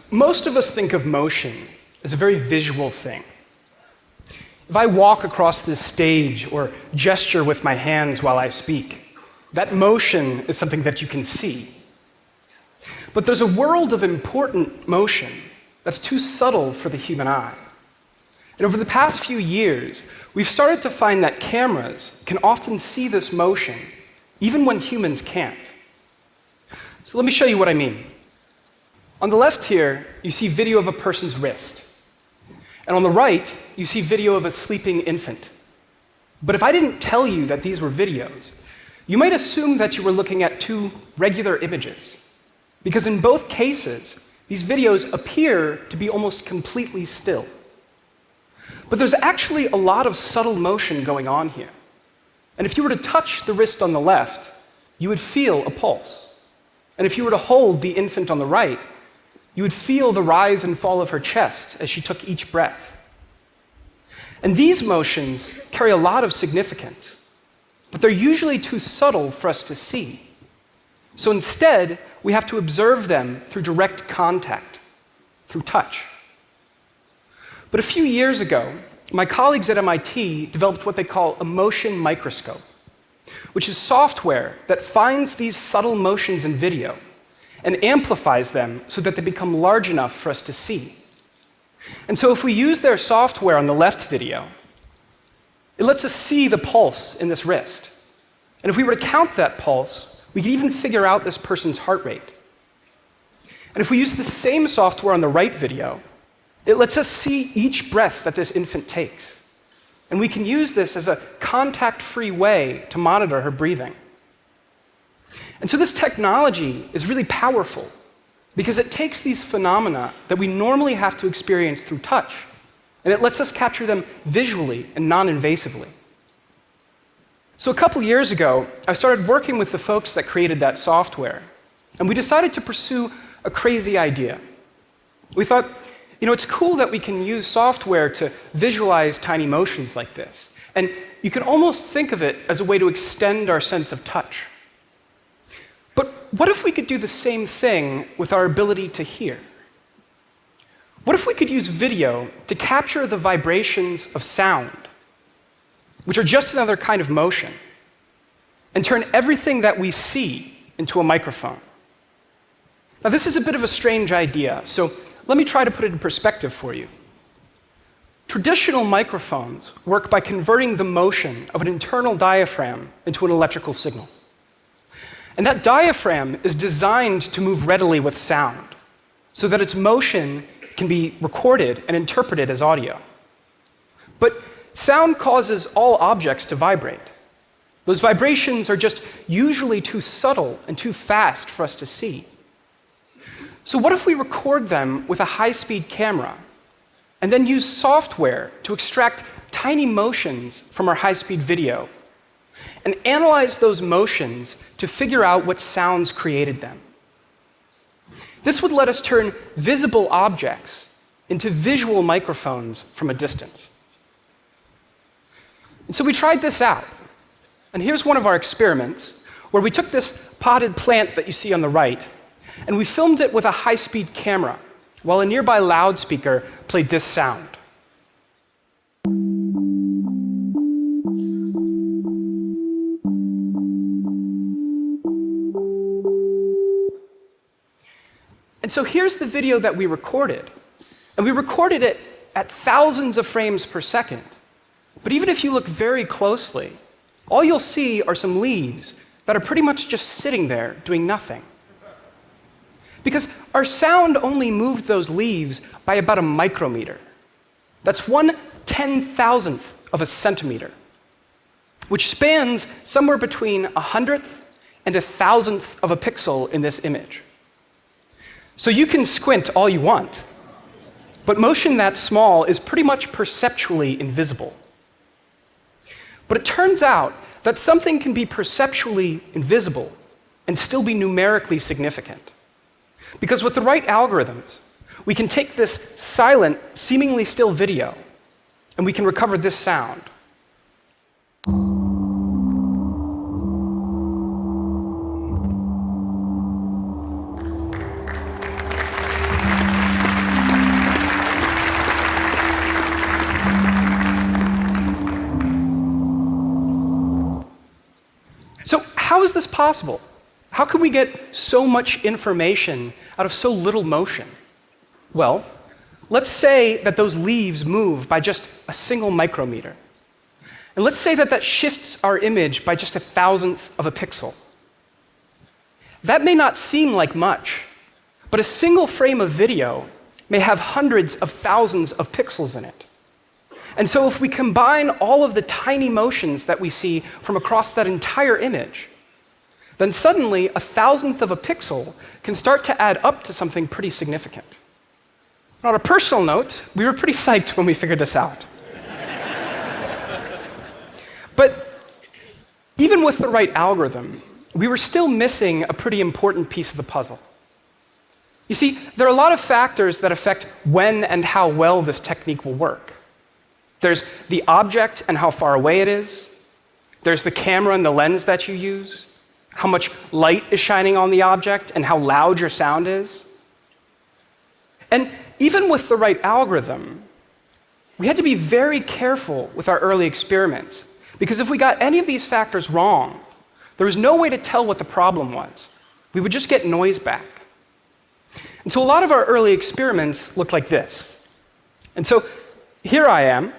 Most of us think of motion as a very visual thing. If I walk across this stage or gesture with my hands while I speak, that motion is something that you can see. But there's a world of important motion that's too subtle for the human eye. And over the past few years, we've started to find that cameras can often see this motion, even when humans can't. So let me show you what I mean. On the left here, you see video of a person's wrist. And on the right, you see video of a sleeping infant. But if I didn't tell you that these were videos, you might assume that you were looking at two regular images. Because in both cases, these videos appear to be almost completely still. But there's actually a lot of subtle motion going on here. And if you were to touch the wrist on the left, you would feel a pulse. And if you were to hold the infant on the right, you would feel the rise and fall of her chest as she took each breath. And these motions carry a lot of significance, but they're usually too subtle for us to see. So instead, we have to observe them through direct contact, through touch. But a few years ago, my colleagues at MIT developed what they call a motion microscope, which is software that finds these subtle motions in video and amplifies them so that they become large enough for us to see. And so if we use their software on the left video, it lets us see the pulse in this wrist. And if we were to count that pulse, we could even figure out this person's heart rate. And if we use the same software on the right video, it lets us see each breath that this infant takes. And we can use this as a contact-free way to monitor her breathing. And so this technology is really powerful because it takes these phenomena that we normally have to experience through touch, and it lets us capture them visually and non-invasively. So a couple years ago, I started working with the folks that created that software, and we decided to pursue a crazy idea. We thought, it's cool that we can use software to visualize tiny motions like this, and you can almost think of it as a way to extend our sense of touch. But what if we could do the same thing with our ability to hear? What if we could use video to capture the vibrations of sound, which are just another kind of motion, and turn everything that we see into a microphone? Now, this is a bit of a strange idea, so let me try to put it in perspective for you. Traditional microphones work by converting the motion of an internal diaphragm into an electrical signal. And that diaphragm is designed to move readily with sound, so that its motion can be recorded and interpreted as audio. But sound causes all objects to vibrate. Those vibrations are just usually too subtle and too fast for us to see. So what if we record them with a high-speed camera and then use software to extract tiny motions from our high-speed video and analyze those motions to figure out what sounds created them? This would let us turn visible objects into visual microphones from a distance. And so we tried this out. And here's one of our experiments where we took this potted plant that you see on the right, and we filmed it with a high-speed camera while a nearby loudspeaker played this sound. And so here's the video that we recorded. And we recorded it at thousands of frames per second. But even if you look very closely, all you'll see are some leaves that are pretty much just sitting there doing nothing. Because our sound only moved those leaves by about a micrometer. That's 1/10,000th of a centimeter, which spans somewhere between 100th and 1,000th of a pixel in this image. So you can squint all you want, but motion that small is pretty much perceptually invisible. But it turns out that something can be perceptually invisible and still be numerically significant. Because with the right algorithms, we can take this silent, seemingly still video, and we can recover this sound. how is this possible? How can we get so much information out of so little motion? Well, let's say that those leaves move by just a single micrometer. And let's say that that shifts our image by just 1,000th of a pixel. That may not seem like much, but a single frame of video may have hundreds of thousands of pixels in it. And so if we combine all of the tiny motions that we see from across that entire image, then suddenly 1,000th of a pixel can start to add up to something pretty significant. On a personal note, we were pretty psyched when we figured this out. But even with the right algorithm, we were still missing a pretty important piece of the puzzle. You see, there are a lot of factors that affect when and how well this technique will work. There's the object and how far away it is. There's the camera and the lens that you use, how much light is shining on the object, and how loud your sound is. And even with the right algorithm, we had to be very careful with our early experiments, because if we got any of these factors wrong, there was no way to tell what the problem was. We would just get noise back. And so a lot of our early experiments looked like this. And so here I am,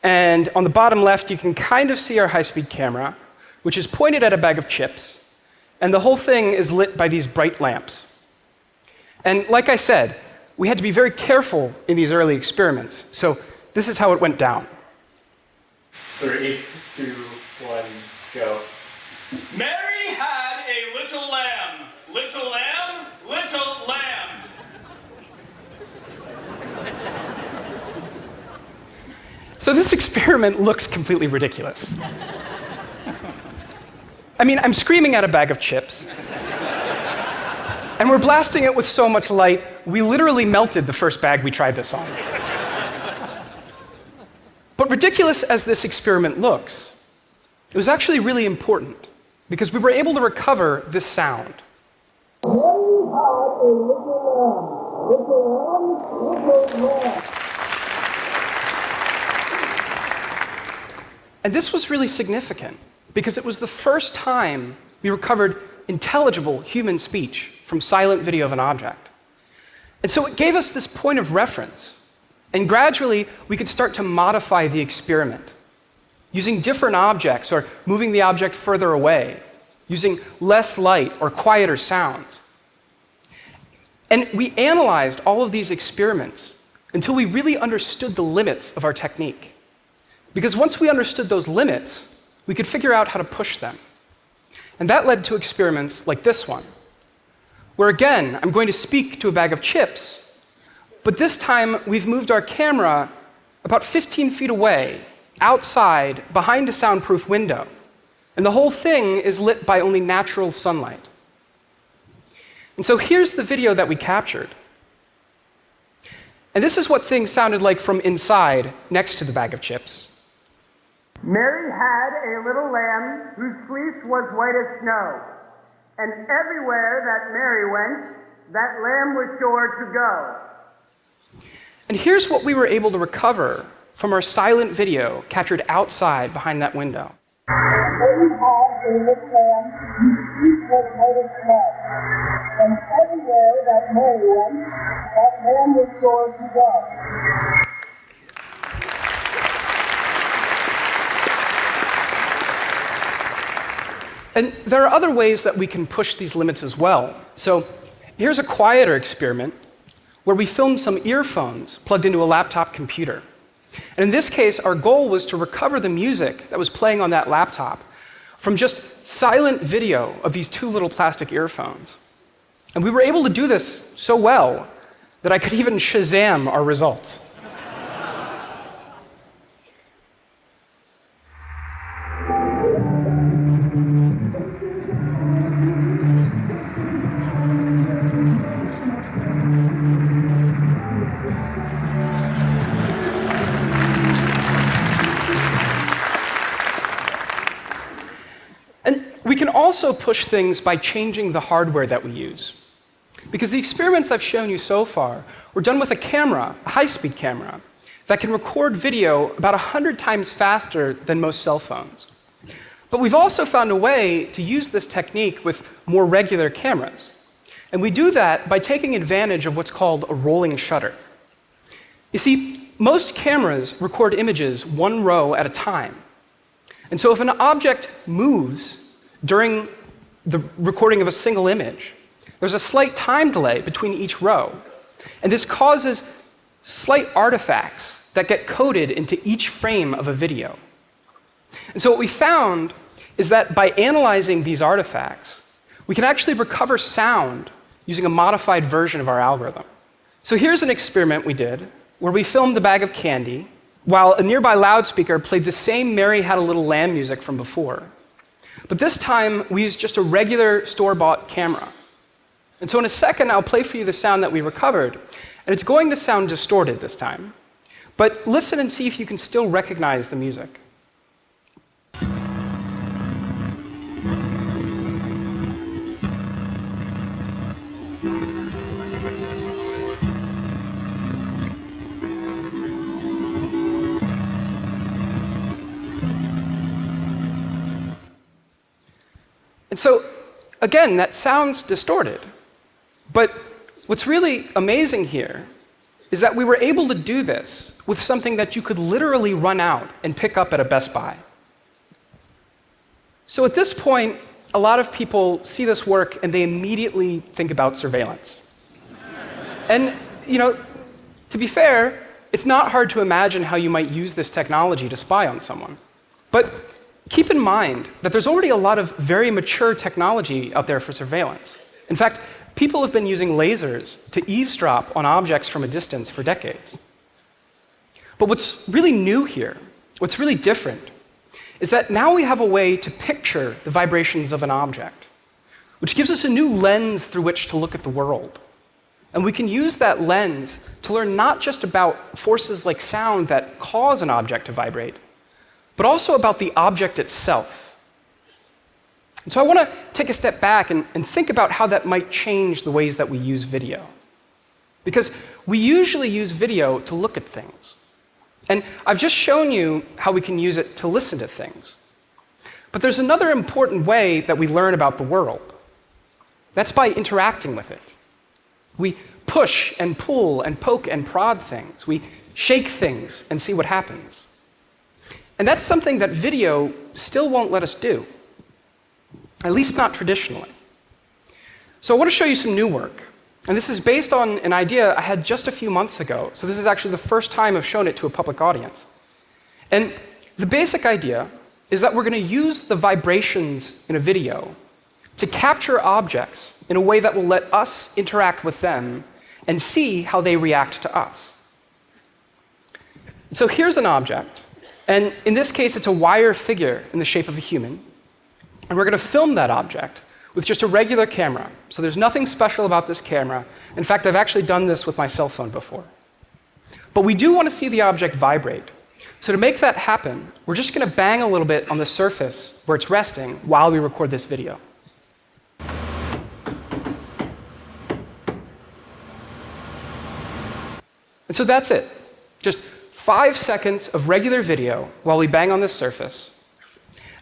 and on the bottom left you can kind of see our high-speed camera, which is pointed at a bag of chips, and the whole thing is lit by these bright lamps. And like I said, we had to be very careful in these early experiments. So this is how it went down. 3, 2, 1, go. Mary had a little lamb, little lamb, little lamb. So this experiment looks completely ridiculous. I mean, I'm screaming at a bag of chips, and we're blasting it with so much light, we literally melted the first bag we tried this on. But ridiculous as this experiment looks, it was actually really important, because we were able to recover this sound. And this was really significant, because it was the first time we recovered intelligible human speech from silent video of an object. And so it gave us this point of reference, and gradually we could start to modify the experiment, using different objects or moving the object further away, using less light or quieter sounds. And we analyzed all of these experiments until we really understood the limits of our technique. Because once we understood those limits, we could figure out how to push them. And that led to experiments like this one, where again, I'm going to speak to a bag of chips, but this time we've moved our camera about 15 feet away, outside, behind a soundproof window. And the whole thing is lit by only natural sunlight. And so here's the video that we captured. And this is what things sounded like from inside, next to the bag of chips. Mary had a little lamb whose fleece was white as snow, and everywhere that Mary went, that lamb was sure to go. And here's what we were able to recover from our silent video captured outside behind that window. Mary had a little lamb whose fleece was white as snow, and everywhere that Mary went, that lamb was sure to go. And there are other ways that we can push these limits as well. So here's a quieter experiment where we filmed some earphones plugged into a laptop computer. And in this case, our goal was to recover the music that was playing on that laptop from just silent video of these two little plastic earphones. And we were able to do this so well that I could even Shazam our results. We can also push things by changing the hardware that we use. Because the experiments I've shown you so far were done with a camera, a high-speed camera, that can record video about 100 times faster than most cell phones. But we've also found a way to use this technique with more regular cameras. And we do that by taking advantage of what's called a rolling shutter. You see, most cameras record images one row at a time. And so if an object moves during the recording of a single image, there's a slight time delay between each row. And this causes slight artifacts that get coded into each frame of a video. And so what we found is that by analyzing these artifacts, we can actually recover sound using a modified version of our algorithm. So here's an experiment we did where we filmed a bag of candy while a nearby loudspeaker played the same Mary Had a Little Lamb music from before. But this time, we used just a regular store-bought camera. And so in a second, I'll play for you the sound that we recovered, and it's going to sound distorted this time. But listen and see if you can still recognize the music. And so, again, that sounds distorted. But what's really amazing here is that we were able to do this with something that you could literally run out and pick up at a Best Buy. So at this point, a lot of people see this work and they immediately think about surveillance. And, to be fair, it's not hard to imagine how you might use this technology to spy on someone. But keep in mind that there's already a lot of very mature technology out there for surveillance. In fact, people have been using lasers to eavesdrop on objects from a distance for decades. But what's really new here, what's really different, is that now we have a way to picture the vibrations of an object, which gives us a new lens through which to look at the world. And we can use that lens to learn not just about forces like sound that cause an object to vibrate, but also about the object itself. And so I want to take a step back and think about how that might change the ways that we use video. Because we usually use video to look at things. And I've just shown you how we can use it to listen to things. But there's another important way that we learn about the world. That's by interacting with it. We push and pull and poke and prod things. We shake things and see what happens. And that's something that video still won't let us do, at least not traditionally. So I want to show you some new work. And this is based on an idea I had just a few months ago. So this is actually the first time I've shown it to a public audience. And the basic idea is that we're going to use the vibrations in a video to capture objects in a way that will let us interact with them and see how they react to us. So here's an object. And in this case, it's a wire figure in the shape of a human. And we're going to film that object with just a regular camera. So there's nothing special about this camera. In fact, I've actually done this with my cell phone before. But we do want to see the object vibrate. So to make that happen, we're just going to bang a little bit on the surface where it's resting while we record this video. And so that's it. Just 5 seconds of regular video while we bang on this surface.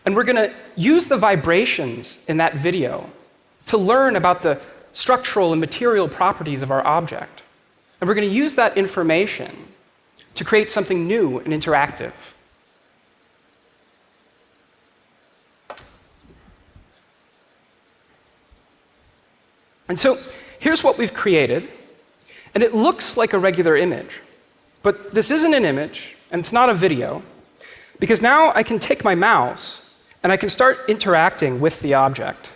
And we're going to use the vibrations in that video to learn about the structural and material properties of our object. And we're going to use that information to create something new and interactive. And so here's what we've created. And it looks like a regular image. But this isn't an image, and it's not a video, because now I can take my mouse and I can start interacting with the object.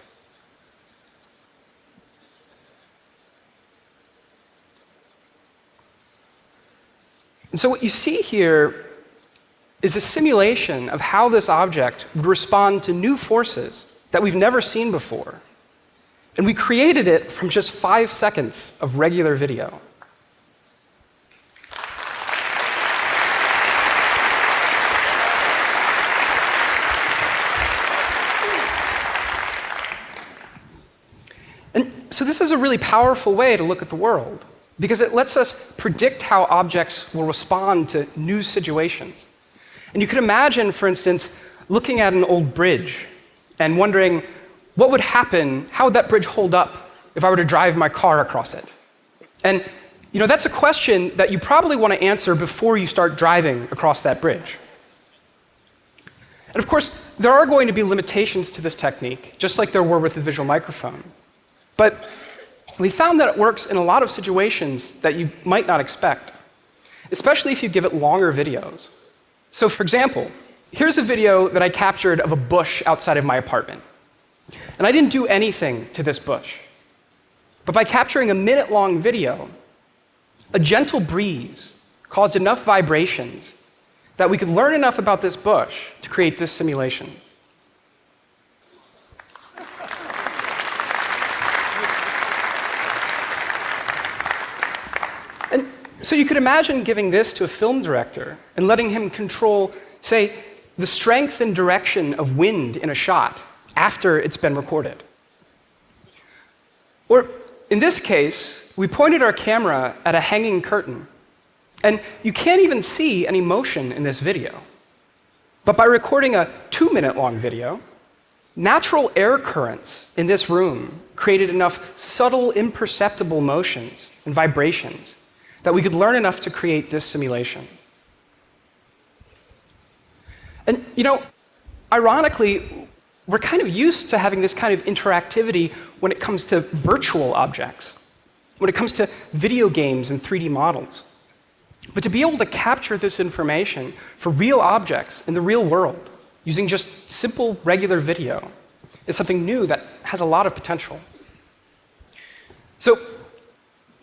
And so what you see here is a simulation of how this object would respond to new forces that we've never seen before. And we created it from just 5 seconds of regular video. So this is a really powerful way to look at the world, because it lets us predict how objects will respond to new situations. And you can imagine, for instance, looking at an old bridge and wondering what would happen, how would that bridge hold up if I were to drive my car across it? And that's a question that you probably want to answer before you start driving across that bridge. And of course, there are going to be limitations to this technique, just like there were with the visual microphone. But we found that it works in a lot of situations that you might not expect, especially if you give it longer videos. So for example, here's a video that I captured of a bush outside of my apartment. And I didn't do anything to this bush. But by capturing a minute-long video, a gentle breeze caused enough vibrations that we could learn enough about this bush to create this simulation. And so you could imagine giving this to a film director and letting him control, say, the strength and direction of wind in a shot after it's been recorded. Or in this case, we pointed our camera at a hanging curtain, and you can't even see any motion in this video. But by recording a 2-minute-long video, natural air currents in this room created enough subtle, imperceptible motions and vibrations that we could learn enough to create this simulation. And ironically, we're kind of used to having this kind of interactivity when it comes to virtual objects, when it comes to video games and 3D models. But to be able to capture this information for real objects in the real world using just simple, regular video is something new that has a lot of potential. So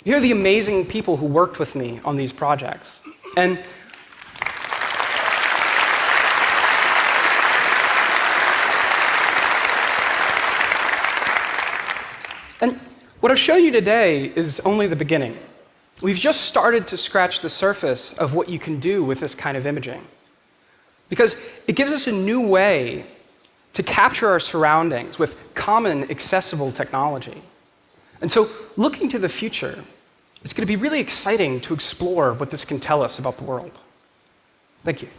here are the amazing people who worked with me on these projects. And what I've shown you today is only the beginning. We've just started to scratch the surface of what you can do with this kind of imaging. Because it gives us a new way to capture our surroundings with common, accessible technology. And so, looking to the future, it's going to be really exciting to explore what this can tell us about the world. Thank you.